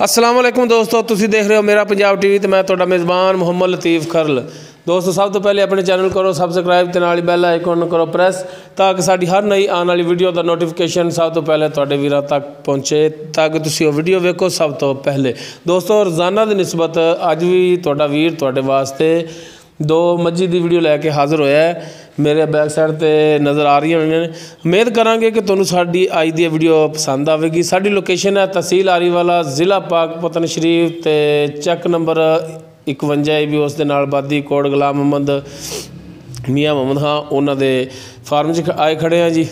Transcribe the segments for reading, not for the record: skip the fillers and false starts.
अस्सलाम वालेकुम दोस्तों, तुसीं देख रहे हो मेरा पंजाब टीवी तो मैं तुहाडा मेज़बान मुहम्मद लतीफ़ खरल। दोस्तों सब तो पहले अपने चैनल करो सबसक्राइब ते नाल बैल आइकन करो प्रेस ताकि साडी हर नई आने वाली वीडियो का नोटिफिकेशन सब तो पहले तुहाडे वीरां तक पहुँचे ताकि तुसीं वो वीडियो वेखो सब तो पहले। दोस्तों रोज़ाना की निस्बत अज भी तुहाडा वीर तुहाडे वास्ते दो मज्जी की वीडियो लैके हाज़र होया है। मेरे बैक साइड ते नज़र आ रही होनी। उम्मीद करांगे कि तुहानूं साडी अज दी वीडियो पसंद आवेगी। साडी लोकेशन है तहसील आरीवाला, ज़िला पाकपतन शरीफ ते चैक नंबर 51 भी उस दे नाल बादी कोट गुलाम मोहम्मद मियाँ मोहम्मद हाँ उन्हां दे फार्म च आए खड़े हैं जी।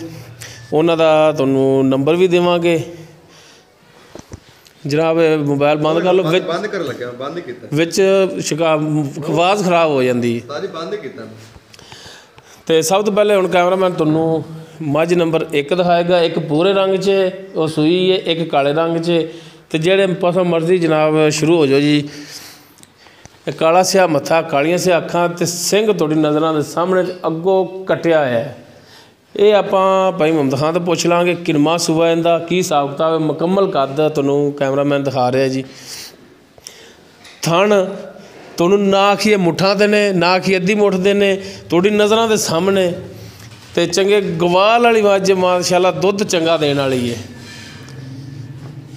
उन्हां दा तुहानूं नंबर भी देवांगे। जनाब मोबाइल बंद कर लो, बंद कर लग्या बंद कीता विच आवाज़ खराब हो जाती है। सारी बंद कीता तो सब तो पहले हुण कैमरामैन तुहानूं मझ नंबर 1 दिखाएगा। एक पूरे रंग च वो सूई है, एक काले रंग च। तो जेड़े पासों मर्जी जनाब शुरू हो जाओ जी। काला सिया मत्था, कालियां सिया अखां ते सिंह तुहाडी नज़रां दे सामने अगों कट्टिया है। ये आपां भाई मुहम्मद खान तो पुछ लांगे किनमा सूआ इहदा की हिसाब किताब है। मुकम्मल कद तुहानूं कैमरामैन दिखा रहा जी। थण तुहानूं ना आखिए मुठा दे ने ना आखिए अद्धी मुठ दे ने, तुहाडी नज़रां दे सामने ते चंगे गवाल वाली मझ माशाअल्लाह दुध चंगा देण वाली है।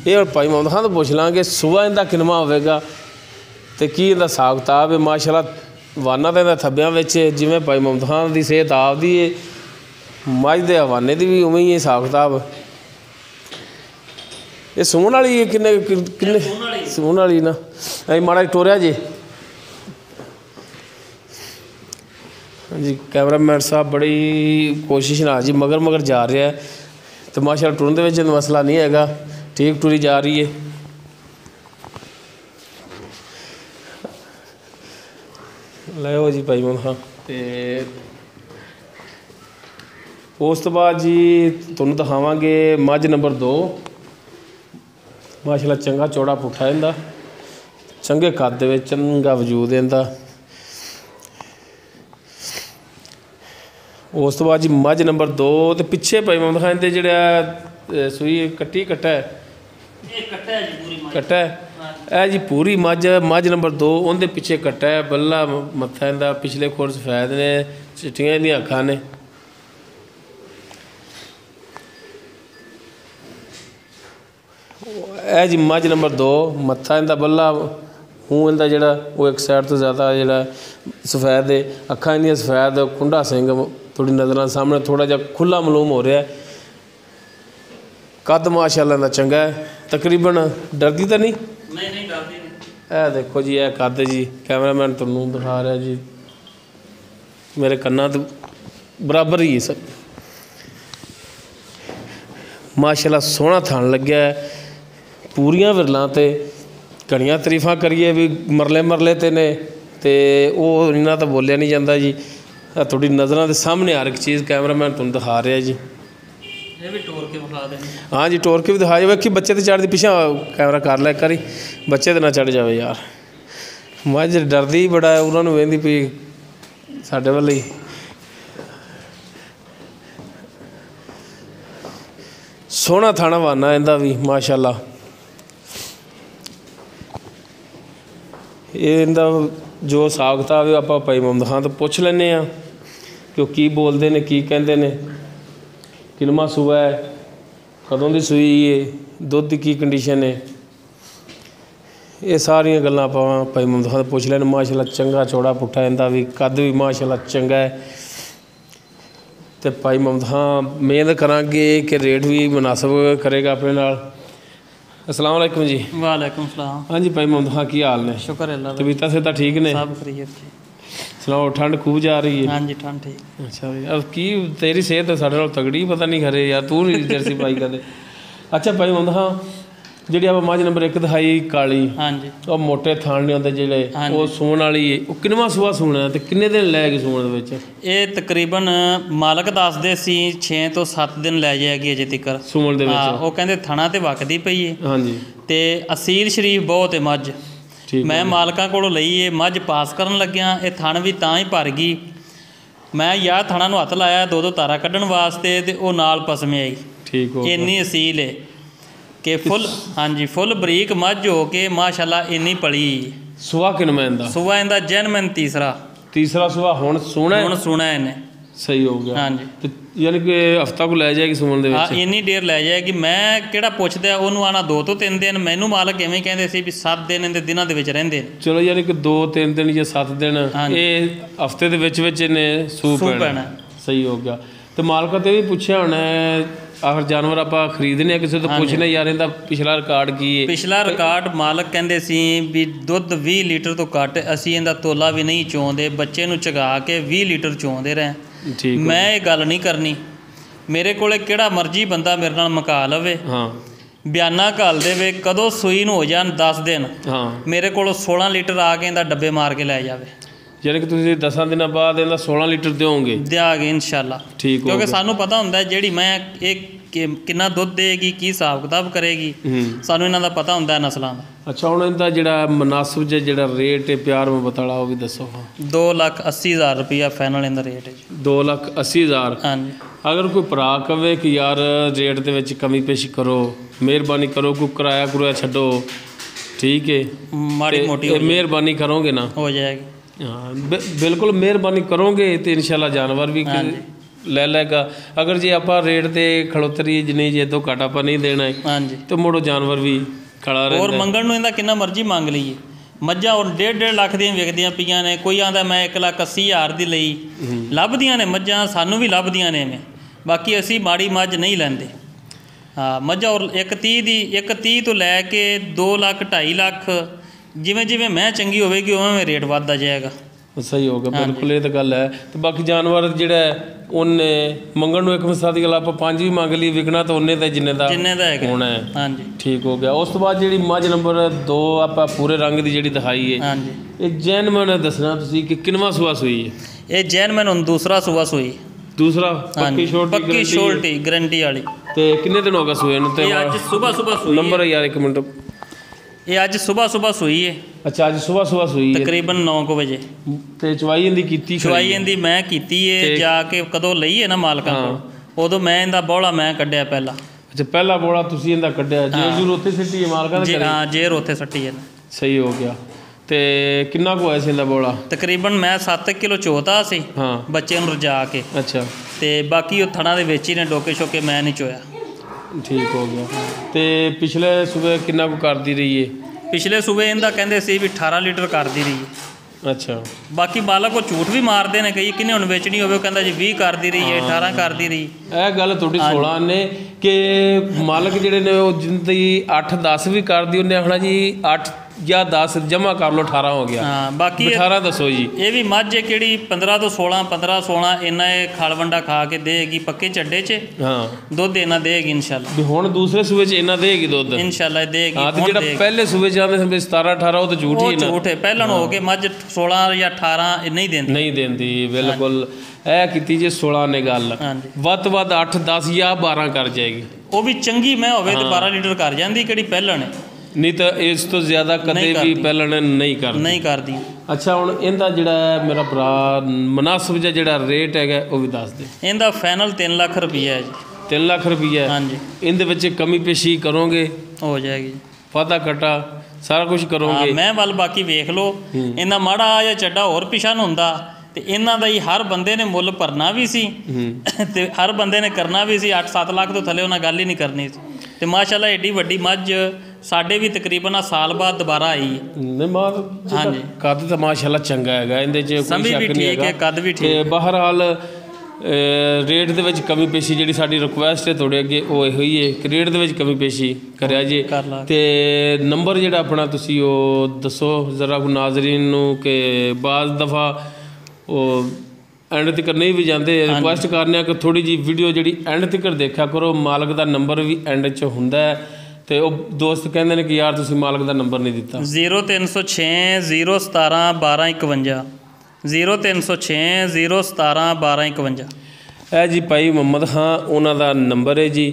ये भाई मुहम्मद खान तो पुछ लांगे सूआ इहदा किनमा होवेगा तो की इहदा हिसाब किताब है। माशाअल्लाह वाना तो इहदा थब्बियां विच जिवें भाई मुहम्मद खान की सेहत आपदी है, मझ दे हवाने की भी उवें ही हिसाब किताब। ये सूण वाली है किन्ने किन्ने सूण वाली ना अं माड़ा टोरिया जी। जी कैमरामैन साहब बड़ी कोशिश ना जी मगर मगर जा रहा है तो माशाअल्लाह टुरन दे विच मसला नहीं हैगा, ठीक टुरी जा रही है। लो जी भाई मोहम्मद हाँ तो उस तो बाद जी तुहानूं दिखावांगे मझ नंबर 2। माशाअल्लाह चंगा चौड़ा पुट्ठा इहदा, चंगे कद दे विच चंगा वजूद इहदा। उस तो बाद जी मझ नंबर 2 तो पिछे भाई मोहम्मद खान दे जिहड़ा सूई कट्टी कट्टा है कट्टा है जी पूरी मझ नंबर 2 उनके पिछे कट्टा है। बल्ला मत्था इहदा, पिछले खुर सफैद ने, चिट्टियां इहदियां अखां ने। ए जी मझ नंबर 2 मत्था इहदा बल्ला मूँह इहदा जिहड़ा वो एक साइड तो ज़्यादा जिहड़ा सफैद है, अखां इहदियां सफैद, कुंडा सिंह थोड़ी नज़र सामने थोड़ा जिहा खुला मालूम हो रहा है। कद माशाअल्लाह इहदा चंगा है, तकरीबन डरदी तो नहीं डरदी नहीं। देखो जी यह कद जी कैमरामैन तुहानूं दिखा रहा जी मेरे कन्ना तो बराबर ही है सब। माशाअल्लाह सोहना थान लग्या है, पूरियां विरलां ते घणियां तरीफां करिए भी मरले मरले ते ने ते ओह इन्ना तो बोलिया नहीं जाता जी। थोड़ी नज़रां दे सामने हर एक चीज़ कैमरामैन तुहानूं दिखा रहा जी। ये भी टोर के दिखा दे। हाँ जी टोर के भी दिखा जाए कि बच्चे तो चढ़ती पिछा कैमरा कर लै करी बच्चे तो ना चढ़ जाए यार। मझ डरदी ही बड़ा है, उन्होंने वेंदी भी साडे वाल ही। सोहना थाना वाना इहदा भी माशाअल्लाह। ये इहदा जो हिसाब किताब है आपां भाई मुहम्मद खान तो पुछ लैने आ कि वो की बोलते हैं की कहते हैं, किनमा सूआ है, कदों की सूई है, दुध की कंडीशन है। ये सारिया गल्लां आपां भाई मुहम्मद खान तो पुछ लैने। माशाअल्लाह चंगा चौड़ा पुट्ठा इहदा भी कद भी माशाअल्लाह चंगा है। तो भाई मुहम्मद खान उम्मीद करांगे कि रेट भी मुनासिब करेगा अपने नाल। अस्सलाम वालेकुम जी। वालेकुम सलाम। हाँ जी भाई मुहम्मद खान की हाल ने? शुक्र अल्लाह दा। तबीयत सेहत ठीक ने? सब खैरियत जी। सुनाओ ठंड खूब जा रही है? हाँ जी ठंड ठीक। अच्छा भाई अब की तेरी सेहत तो साढ़े नाल तगड़ी पता नहीं खरे यार, तू नहीं जर्सी पाई कदे। अच्छा भाई मुहम्मद खान जी आप मझ नंबर 1 दिखाई काली, हाँ जी वो मोटे थान नहीं होंगे जिहड़े वो सूण वाली है, वो किनवा सूआ सूण है तो किन्ने दिन लै गए सूण दे विच? ये तकरीबन मालक दसदे सी 6 तो 7 दिन लै जाएगी अजे तक सूण दे विच। हाँ वो कहंदे थणा ते वकदी पई है। हाँ जी ते असील शरीफ बहुत है मझ। मैं मालकां कोलों लई है मझ पास करन लग्या, ये थण भी तां ही भर गई। मैं यार थणा नूं हत्थ लाया 2-2 तारा कड्ढण वास्ते ते वो नाल पसमे आई। ठीक हो इन्नी असील है। ਕਿ ਫੁੱਲ ਹਾਂਜੀ ਫੁੱਲ ਬਰੀਕ ਮੱਝ ਹੋ ਕੇ ਮਾਸ਼ਾਅੱਲਾ ਇੰਨੀ ਪਲੀ। ਸੁਆ ਕਿੰਨਾ ਇਹਦਾ? ਸੁਆ ਇਹਦਾ ਜੈਨਮਨ ਤੀਸਰਾ ਸੁਆ ਹੁਣ ਸੋਹਣਾ ਇਹਨੇ। ਸਹੀ ਹੋ ਗਿਆ। ਹਾਂਜੀ ਤੇ ਯਾਨੀ ਕਿ ਹਫਤਾ ਕੋ ਲੈ ਜਾਏਗੀ ਸੁਮਨ ਦੇ ਵਿੱਚ? ਹਾਂ ਇੰਨੀ ਦੇਰ ਲੈ ਜਾਏਗੀ। ਮੈਂ ਕਿਹੜਾ ਪੁੱਛਦਾ ਉਹਨੂੰ, ਆਣਾ 2 ਤੋਂ 3 ਦਿਨ, ਮੈਨੂੰ ਮਾਲਕ ਐਵੇਂ ਕਹਿੰਦੇ ਸੀ ਵੀ 7 ਦਿਨ ਇਹਦੇ ਦਿਨਾਂ ਦੇ ਵਿੱਚ ਰਹਿੰਦੇ ਨੇ। ਚਲੋ ਯਾਨੀ ਕਿ 2-3 ਦਿਨ ਜਾਂ 7 ਦਿਨ ਇਹ ਹਫਤੇ ਦੇ ਵਿੱਚ ਇਹਨੇ ਸੂ ਪੈਣਾ। ਸਹੀ ਹੋ ਗਿਆ। ਤੇ ਮਾਲਕਾਂ ਤੇ ਵੀ ਪੁੱਛਿਆ ਹੋਣਾ ਆਖਰ ਜਾਨਵਰ ਆਪਾਂ ਖਰੀਦਨੇ ਆ ਕਿਸੇ ਤੋਂ ਪੁੱਛਣਾ ਯਾਰ ਇਹਦਾ ਪਿਛਲਾ ਰਿਕਾਰਡ ਕੀ ਹੈ? ਪਿਛਲਾ ਰਿਕਾਰਡ ਮਾਲਕ ਕਹਿੰਦੇ ਸੀ ਵੀ ਦੁੱਧ 20 ਲੀਟਰ ਤੋਂ ਘੱਟ ਅਸੀਂ ਇਹਦਾ ਤੋਲਾ ਵੀ ਨਹੀਂ ਚੋਂਦੇ, ਬੱਚੇ ਨੂੰ ਚਗਾ ਕੇ 20 ਲੀਟਰ ਚੋਂਦੇ ਰਹੇ। ਮੈਂ ਇਹ ਗੱਲ ਨਹੀਂ ਕਰਨੀ। ਮੇਰੇ ਕੋਲੇ ਕਿਹੜਾ ਮਰਜ਼ੀ ਬੰਦਾ ਮੇਰੇ ਨਾਲ ਮੁਕਾ ਲਵੇ, ਬਿਆਨਾ ਘੱਲ ਦੇਵੇ, ਕਦੋਂ ਸੂਈ ਨੂੰ ਹੋ ਜਾਣ 10 ਦਿਨ, ਮੇਰੇ ਕੋਲੋਂ 16 ਲੀਟਰ ਆ ਕੇ ਇਹਦਾ ਡੱਬੇ ਮਾਰ ਕੇ ਲੈ ਜਾਵੇ। ਯਾਨੀ ਕਿ ਤੁਸੀਂ 10 ਦਿਨਾਂ ਬਾਅਦ ਇਹਦਾ 16 ਲੀਟਰ ਦਿਆਂਗੇ ਇਨਸ਼ਾਅੱਲਾ। ਠੀਕ, ਕਿਉਂਕਿ ਸਾਨੂੰ ਪਤਾ ਹੁੰਦਾ ਜਿਹੜੀ ਮੈਂ ਇਹ ਕਿੰਨਾ ਦੁੱਧ ਦੇਗੀ, ਕੀ ਹਿਸਾਬ ਕਿਤਾਬ ਕਰੇਗੀ, ਸਾਨੂੰ ਇਹਨਾਂ ਦਾ ਪਤਾ ਹੁੰਦਾ ਨਸਲਾਂ ਦਾ। ਅੱਛਾ, ਹੁਣ ਇਹਦਾ ਜਿਹੜਾ ਮੁਨਾਸਿਬ ਜਿਹੜਾ ਰੇਟ ਹੈ ਪਿਆਰ ਮੁਹੱਬਤ ਵਾਲਾ ਉਹ ਵੀ ਦੱਸੋ। 2,80,000 ਰੁਪਇਆ ਫਾਈਨਲ ਇਹਦਾ ਰੇਟ ਹੈ ਜੀ। 2,80,000? ਹਾਂਜੀ। ਅਗਰ ਕੋਈ ਭਰਾ ਕਵੇ ਕਿ ਯਾਰ ਰੇਟ ਦੇ ਵਿੱਚ ਕਮੀ ਪੇਸ਼ੀ ਕਰੋ, ਮਿਹਰਬਾਨੀ ਕਰੋ, ਕੋਈ ਕਿਰਾਇਆ ਛੱਡੋ, ਠੀਕ ਹੈ, ਮਾੜੀ ਮੋਟੀ ਮਿਹਰਬਾਨੀ ਕਰੋਗੇ ਨਾ? ਹੋ ਜਾਏਗੀ। ਹਾਂ ਬਿਲਕੁਲ ਮਿਹਰਬਾਨੀ ਕਰੋਗੇ ਤੇ ਇਨਸ਼ਾਅੱਲਾ ਜਾਨਵਰ ਵੀ ਲੈ ਲਏਗਾ। ਅਗਰ ਜੇ ਆਪਾਂ ਰੇਟ ਤੇ ਖੜੋਤਰੀ ਨਹੀਂ, ਜੇ ਤੋਂ ਘੱਟ ਆਪਾਂ ਨਹੀਂ ਦੇਣਾ ਤੇ ਮੁੜੋ ਜਾਨਵਰ ਵੀ ਖੜਾ ਰਹਿੰਦਾ। ਹੋਰ ਮੰਗਣ ਨੂੰ ਇਹਦਾ ਕਿੰਨਾ ਮਰਜ਼ੀ ਮੰਗ ਲਈਏ। ਮੱਝਾਂ ਹੁਣ 1.5 ਲੱਖ ਦੀਆਂ ਵਿਕਦੀਆਂ ਪਈਆਂ ਨੇ, ਕੋਈ ਆਂਦਾ ਮੈਂ 1,80,000 ਦੀ ਲਈ। ਲੱਭਦੀਆਂ ਨੇ ਮੱਝਾਂ, ਸਾਨੂੰ ਵੀ ਲੱਭਦੀਆਂ ਨੇ ਐਵੇਂ, ਬਾਕੀ ਅਸੀਂ ਮਾੜੀ ਮੱਝ ਨਹੀਂ ਲੈਂਦੇ। ਹਾਂ ਮੱਝਾਂ ਔਰ 1,30 ਤੋਂ ਲੈ ਕੇ 2 ਲੱਖ 2.5 ਲੱਖ, ਜਿਵੇਂ ਮੈਂ ਚੰਗੀ ਹੋਵੇਗੀ ਉਵੇਂ ਰੇਟ ਵੱਧਦਾ ਜਾਏਗਾ। ਸਹੀ ਹੋ ਗਿਆ, ਬਿਲਕੁਲ ਇਹ ਤਾਂ ਗੱਲ ਹੈ। ਤੇ ਬਾਕੀ ਜਾਨਵਰ ਜਿਹੜਾ ਉਹਨੇ ਮੰਗਣ ਨੂੰ ਇੱਕ ਮਿਸਾਲ ਦੀ ਗੱਲ ਆਪਾਂ 5 ਵੀ ਮੰਗ ਲਈ, ਵਿਕਣਾ ਤਾਂ ਉਹਨੇ ਦਾ ਜਿੰਨੇ ਦਾ ਹੋਣਾ ਹੈ। ਹਾਂਜੀ ਠੀਕ ਹੋ ਗਿਆ। ਉਸ ਤੋਂ ਬਾਅਦ ਜਿਹੜੀ ਮੱਝ ਨੰਬਰ 2 ਆਪਾਂ ਪੂਰੇ ਰੰਗ ਦੀ ਜਿਹੜੀ ਦਿਖਾਈ ਹੈ, ਇਹ ਜੈਨਮਨ ਦੱਸਣਾ ਤੁਸੀਂ ਕਿ ਕਿੰਨਵਾਂ ਸੂਆ ਸੂਈ ਹੈ? ਇਹ ਜੈਨਮਨ ਹੁਣ ਦੂਸਰਾ ਸੂਆ ਸੂਈ। ਦੂਸਰਾ? ਪੱਕੀ ਸ਼ੋਰਟੀ ਗਰੰਟੀ ਵਾਲੀ। ਤੇ ਕਿੰਨੇ ਦਿਨ ਹੋ ਗਏ ਸੂਏ ਨੂੰ? ਤੇ ਅੱਜ ਸਵੇਰ ਸੂਈ ਨੰਬਰ ਯਾਰ 1 ਮਿੰਟ। ਇਹ ਅੱਜ ਸਵੇਰ ਸੂਈ ਹੈ। ਅੱਛਾ, ਅੱਜ ਸਵੇਰ ਸੂਈ ਹੈ ਤਕਰੀਬਨ 9 ਵਜੇ। ਤੇ ਚਵਾਈ ਇਹਦੀ ਕੀਤੀ? ਚਵਾਈ ਇਹਦੀ ਮੈਂ ਕੀਤੀ ਹੈ ਜਾ ਕੇ। ਕਦੋਂ ਲਈ ਹੈ ਨਾ ਮਾਲਕਾਂ ਕੋਲ, ਉਦੋਂ ਮੈਂ ਇਹਦਾ ਬੋਲਾ ਮੈਂ ਕੱਢਿਆ ਪਹਿਲਾਂ। ਅੱਛਾ, ਪਹਿਲਾ ਬੋਲਾ ਤੁਸੀਂ ਇਹਦਾ ਕੱਢਿਆ? ਜੇਰ ਉੱਥੇ ਸਿੱਟੀ ਹੈ ਮਾਲਕਾਂ ਦੇ? ਹਾਂ ਜੇਰ ਉੱਥੇ ਸੱਟੀ ਹੈ। ਸਹੀ ਹੋ ਗਿਆ। ਤੇ ਕਿੰਨਾ ਕੁ ਹੋਇਆ ਸੀ ਇਹਦਾ ਬੋਲਾ? ਤਕਰੀਬਨ ਮੈਂ 7 ਕਿਲੋ ਚੋਤਾ ਸੀ ਬੱਚੇ ਨੂੰ ਰਜਾ ਕੇ। ਅੱਛਾ। ਤੇ ਬਾਕੀ ਉਹ ਥਣਾ ਦੇ ਵਿੱਚ ਹੀ ਨੇ ਡੋਕੇ ਸ਼ੋਕੇ, ਮੈਂ ਨਹੀਂ ਚੋਇਆ। ਠੀਕ ਹੋ ਗਿਆ। ਤੇ ਪਿਛਲੇ ਸੂਬੇ ਕਿੰਨਾ ਕੁ ਕਰਦੀ ਰਹੀ ਹੈ? ਪਿਛਲੇ ਸੂਬੇ ਇਹਦਾ ਕਹਿੰਦੇ ਸੀ ਵੀ 18 ਲੀਟਰ ਕਰਦੀ ਰਹੀ ਹੈ। ਅੱਛਾ। ਬਾਕੀ ਮਾਲਕ ਉਹ ਝੂਠ ਵੀ ਮਾਰਦੇ ਨੇ, ਕਈ ਕਿੰਨੇ ਹੁਣ ਵੇਚਣੀ ਹੋਵੇ ਉਹ ਕਹਿੰਦਾ ਜੀ 20 ਕਰਦੀ ਰਹੀ ਹੈ, 18 ਕਰਦੀ ਰਹੀ। ਇਹ ਗੱਲ ਤੁਹਾਡੀ 16 ਨੇ ਕਿ ਮਾਲਕ ਜਿਹੜੇ ਨੇ ਉਹ ਜਿੰਦੀ 8-10 ਵੀ ਕਰਦੀ, ਉਹਨੇ ਆਖਣਾ ਜੀ 8 ਜਾਂ 10 ਜਮ੍ਹਾਂ ਕਰ ਲਓ, 18 ਹੋ ਗਿਆ। ਹਾਂ ਬਾਕੀ 18 ਦੱਸੋ ਜੀ। ਇਹ ਵੀ ਮੱਝ ਹੈ ਕਿਹੜੀ 15 ਤੋਂ 16, 15-16 ਇੰਨਾ ਇਹ ਖਲ ਵੰਡਾ ਖਾ ਕੇ ਦੇਗੀ ਪੱਕੇ ਝੱਡੇ 'ਚ। ਹਾਂ ਦੁੱਧ ਇਹਨਾਂ ਦੇਗੀ ਇਨਸ਼ਾਅੱਲਾ। ਵੀ ਹੁਣ ਦੂਸਰੇ ਸੂਬੇ 'ਚ ਇਹਨਾਂ ਦੇਗੀ ਦੁੱਧ ਇਨਸ਼ਾਅੱਲਾ ਦੇਗੀ। ਹਾਂ ਤੇ ਜਿਹੜਾ ਪਹਿਲੇ ਸੂਬੇ 'ਚ ਆਉਂਦੇ ਸੀ 17-18 ਉਹ ਤਾਂ ਝੂਠ ਹੀ ਨਾ, ਝੂਠ ਹੈ। ਪਹਿਲਾਂ ਨੂੰ ਹੋ ਕੇ ਮੱਝ 16 ਜਾਂ 18 ਨਹੀਂ ਦਿੰਦੀ ਬਿਲਕੁਲ। ਇਹ ਕੀਤੀ ਜੇ 16 ਨੇ ਗੱਲ, ਵੱਧ ਤੋਂ ਵੱਧ 8-10 ਜਾਂ 12 ਕਰ ਜਾਏਗੀ। ਉਹ ਵੀ ਚੰਗੀ ਮੈਂ ਹੋਵੇ ਤੇ 12 ਲੀਟਰ ਕਰ ਜਾਂਦੀ ਕਿਹੜੀ ਪਹਿਲਾਂ ਨੇ, ਨਹੀਂ ਤਾਂ ਇਸ ਤੋਂ ਜ਼ਿਆਦਾ ਕਦੇ ਵੀ ਪਹਿਲਾਂ ਨਹੀਂ ਕਰਦੀ। ਅੱਛਾ, ਹੁਣ ਇਹਦਾ ਜਿਹੜਾ ਮੇਰਾ ਭਰਾ ਮੁਨਾਸਿਬ ਜਿਹੜਾ ਰੇਟ ਹੈਗਾ ਉਹ ਵੀ ਦੱਸ ਦੇ। ਇਹਦਾ ਫਾਈਨਲ 3 ਲੱਖ ਰੁਪਈਆ ਹੈ ਜੀ। 3 ਲੱਖ ਰੁਪਈਆ? ਹਾਂਜੀ। ਇਹਦੇ ਵਿੱਚ ਕਮੀ ਪੇਸ਼ੀ ਕਰੋਗੇ? ਹੋ ਜਾਏਗੀ। ਵਾਧਾ ਘਟਾ ਸਾਰਾ ਕੁਝ ਕਰੋਗੇ? ਮੈਂ ਵੱਲ ਬਾਕੀ ਵੇਖ ਲਓ। ਇਹਦਾ ਮਾੜਾ ਜਾਂ ਚੱਡਾ ਹੋਰ ਪਿਛਾ ਨੂੰ ਹੁੰਦਾ ਤੇ ਇਹਨਾਂ ਦਾ ਹੀ ਹਰ ਬੰਦੇ ਨੇ ਮੁੱਲ ਭਰਨਾ ਵੀ ਸੀ ਤੇ ਹਰ ਬੰਦੇ ਨੇ ਕਰਨਾ ਵੀ ਸੀ। 8-7 ਲੱਖ ਤੋਂ ਥੱਲੇ ਉਹਨਾਂ ਗੱਲ ਹੀ ਨਹੀਂ ਕਰਨੀ ਸੀ। ਤੇ ਮਾਸ਼ਾਅੱਲਾ ਏਡੀ ਵੱਡੀ ਮੱਝ ਸਾਡੇ ਵੀ ਤਕਰੀਬਨ ਸਾਲ ਬਾਅਦ ਦੁਬਾਰਾ ਆਈ ਹੈ। ਨਹੀਂ ਮਾਲ ਹਾਂਜੀ ਕੱਦ ਤਾਂ ਮਾਸ਼ਾਅੱਲਾ ਚੰਗਾ ਹੈਗਾ, ਇਹਦੇ 'ਚ ਕੋਈ ਸ਼ੱਕ ਨਹੀਂ ਹੈਗਾ। ਕੱਦ ਵੀ ਠੀਕ ਹੈ। ਬਹਰਹਾਲ ਰੇਟ ਦੇ ਵਿੱਚ ਕਮੀ ਪੇਸ਼ੀ ਜਿਹੜੀ ਸਾਡੀ ਰਿਕੁਐਸਟ ਹੈ ਤੁਹਾਡੇ ਅੱਗੇ ਉਹ ਇਹੋ ਹੀ ਹੈ ਕਿ ਰੇਟ ਦੇ ਵਿੱਚ ਕਮੀ ਪੇਸ਼ੀ ਕਰਿਆ ਜੇ। ਤੇ ਨੰਬਰ ਜਿਹੜਾ ਆਪਣਾ ਤੁਸੀਂ ਉਹ ਦੱਸੋ ਜ਼ਰਾ ਨਾਜ਼ਰੀਨ ਨੂੰ ਕਿ ਬਾਜ਼ ਦਫਾ ਉਹ ਐਂਡ ਤੱਕ ਨਹੀਂ ਵੀ ਜਾਂਦੇ। ਰਿਕੁਐਸਟ ਕਰਨੇ ਆ ਕਿ ਥੋੜ੍ਹੀ ਜਿਹੀ ਵੀਡੀਓ ਜਿਹੜੀ ਐਂਡ ਤੱਕ ਦੇਖਿਆ ਕਰੋ। ਮਾਲਕ ਦਾ ਨੰਬਰ ਵੀ ਐਂਡ 'ਚ ਹੁੰਦਾ ਹੈ ਤੇ ਉਹ ਦੋਸਤ ਕਹਿੰਦੇ ਨੇ ਕਿ ਯਾਰ ਤੁਸੀਂ ਮਾਲਕ ਦਾ ਨੰਬਰ ਨਹੀਂ ਦਿੱਤਾ। 0306 017 1251 0306 017 1251। ਇਹ ਜੀ ਭਾਈ ਮੁਹੰਮਦ ਖਾਂ ਉਹਨਾਂ ਦਾ ਨੰਬਰ ਹੈ ਜੀ।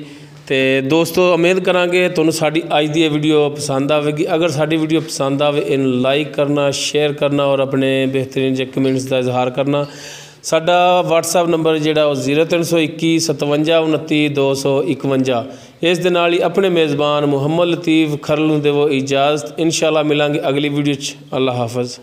ਤੇ ਦੋਸਤੋ ਉਮੀਦ ਕਰਾਂਗੇ ਤੁਹਾਨੂੰ ਸਾਡੀ ਅੱਜ ਦੀ ਇਹ ਵੀਡੀਓ ਪਸੰਦ ਆਵੇਗੀ। ਅਗਰ ਸਾਡੀ ਵੀਡੀਓ ਪਸੰਦ ਆਵੇ ਇਹਨੂੰ ਲਾਈਕ ਕਰਨਾ, ਸ਼ੇਅਰ ਕਰਨਾ ਔਰ ਆਪਣੇ ਬਿਹਤਰੀਨ ਜਿਹੇ ਕਮੈਂਟਸ ਦਾ ਇਜ਼ਹਾਰ ਕਰਨਾ। ਸਾਡਾ WhatsApp ਨੰਬਰ ਜਿਹੜਾ ਉਹ 0321 57 29 251। ਇਸ ਦੇ ਨਾਲ ਹੀ ਆਪਣੇ ਮੇਜ਼ਬਾਨ ਮੁਹੰਮਦ ਲਤੀਫ ਖਰਲ ਨੂੰ ਦੇਵੋ ਇਜਾਜ਼ਤ। ਇਨਸ਼ਾਅੱਲਾ ਮਿਲਾਂਗੇ ਅਗਲੀ ਵੀਡੀਓ 'ਚ। ਅੱਲਾ ਹਾਫਿਜ਼।